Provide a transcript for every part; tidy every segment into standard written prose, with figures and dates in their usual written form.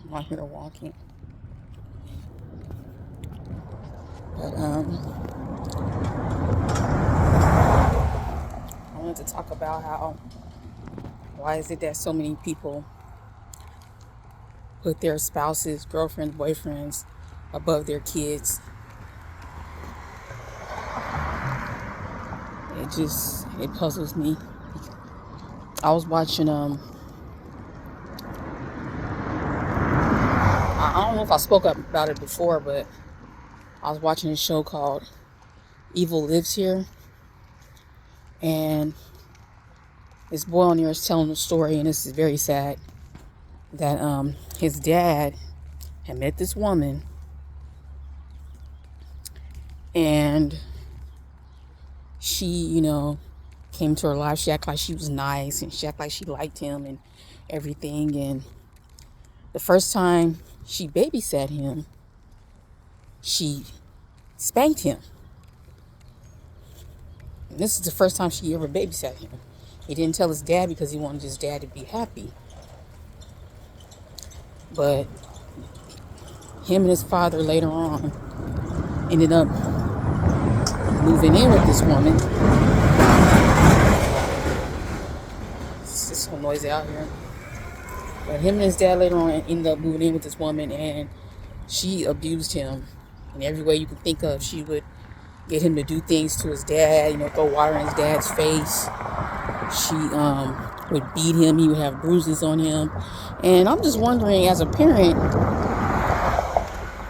I'm out here walking. But I wanted to talk about why is it that so many people put their spouses, girlfriends, boyfriends above their kids. It puzzles me. I was watching I don't know if I spoke up about it before, but I was watching a show called Evil Lives Here, and this boy on there is telling a story, and this is very sad, that his dad had met this woman, and she, came to her life. She acted like she was nice, and she acted like she liked him and everything. And the first time she babysat him, she spanked him. And this is the first time she ever babysat him. He didn't tell his dad because he wanted his dad to be happy. But him and his father later on ended up moving in with this woman. It's so noisy out here. But him and his dad later on ended up moving in with this woman, and she abused him in every way you could think of. She would get him to do things to his dad, throw water in his dad's face. She would beat him. He would have bruises on him. And I'm just wondering, as a parent,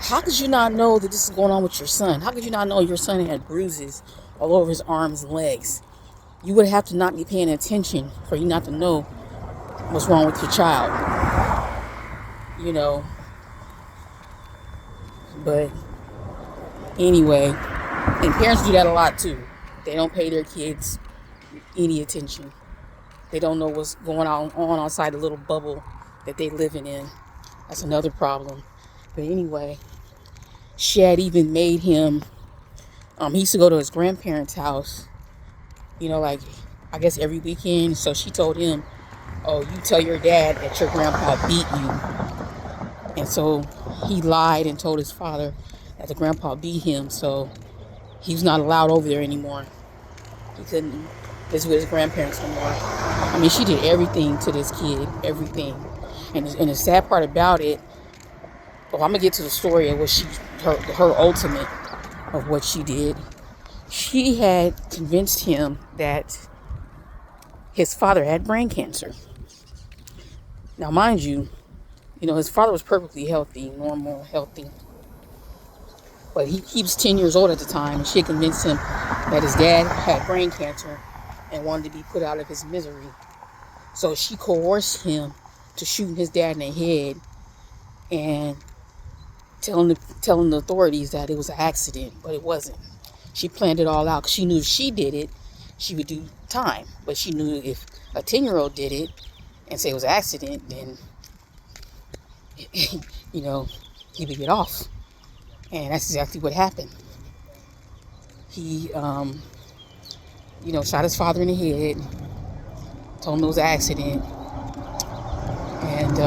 how could you not know that this is going on with your son? How could you not know your son had bruises all over his arms and legs? You would have to not be paying attention for you not to know what's wrong with your child. But anyway, and parents do that a lot too. They don't pay their kids any attention. They don't know what's going on outside the little bubble that they living in. That's another problem. But anyway, she had even made him, he used to go to his grandparents' house, like, I guess every weekend. So she told him, oh, you tell your dad that your grandpa beat you. And so he lied and told his father that the grandpa beat him. So he was not allowed over there anymore. He couldn't visit with his grandparents anymore. I mean, she did everything to this kid, everything. And the sad part about it, I'm going to get to the story of what her ultimate of what she did. She had convinced him that his father had brain cancer. Now, mind you, his father was perfectly healthy, normal, healthy. But he was 10 years old at the time, and she had convinced him that his dad had brain cancer and wanted to be put out of his misery. So she coerced him to shoot his dad in the head and telling the authorities that it was an accident, but it wasn't. She planned it all out because she knew if she did it, she would do time. But she knew if a 10-year-old did it and say it was an accident, then, he would get off. And that's exactly what happened. He, shot his father in the head, told him it was an accident, and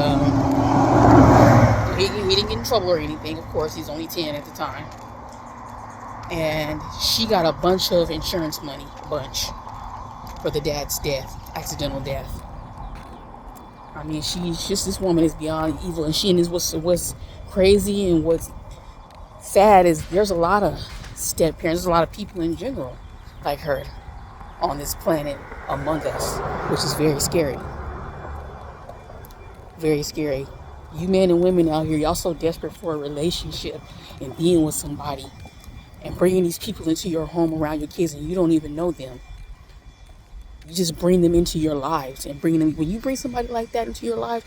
he didn't get in trouble or anything. Of course, he's only 10 at the time. And she got a bunch of insurance money, for the dad's death, accidental death. I mean, she's just, this woman is beyond evil, and what's crazy and what's sad is there's a lot of step parents, there's a lot of people in general like her on this planet among us, which is very scary. Very scary. You men and women out here, y'all so desperate for a relationship and being with somebody and bringing these people into your home around your kids, and you don't even know them. You just bring them into your lives and when you bring somebody like that into your life,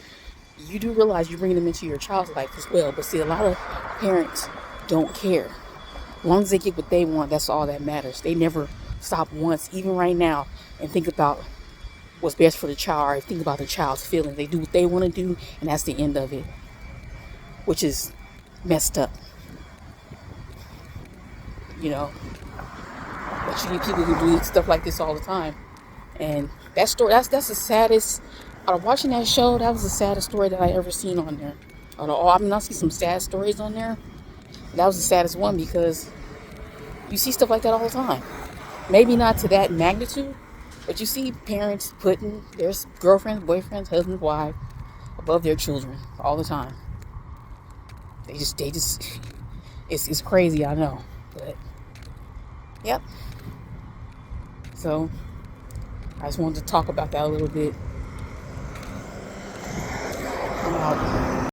you do realize you bring them into your child's life as well. But see, a lot of parents don't care. As long as they get what they want, that's all that matters. They never stop once, even right now, and think about what's best for the child, or think about the child's feelings. They do what they want to do, and that's the end of it, which is messed up. But you get people who do stuff like this all the time. And that story, that's the saddest, out of watching that show, that was the saddest story that I ever seen on there. Oh, I mean, I see some sad stories on there. That was the saddest one because you see stuff like that all the time. Maybe not to that magnitude, but you see parents putting their girlfriends, boyfriends, husbands, wives above their children all the time. They just, it's crazy, I know, but yep. So I just wanted to talk about that a little bit.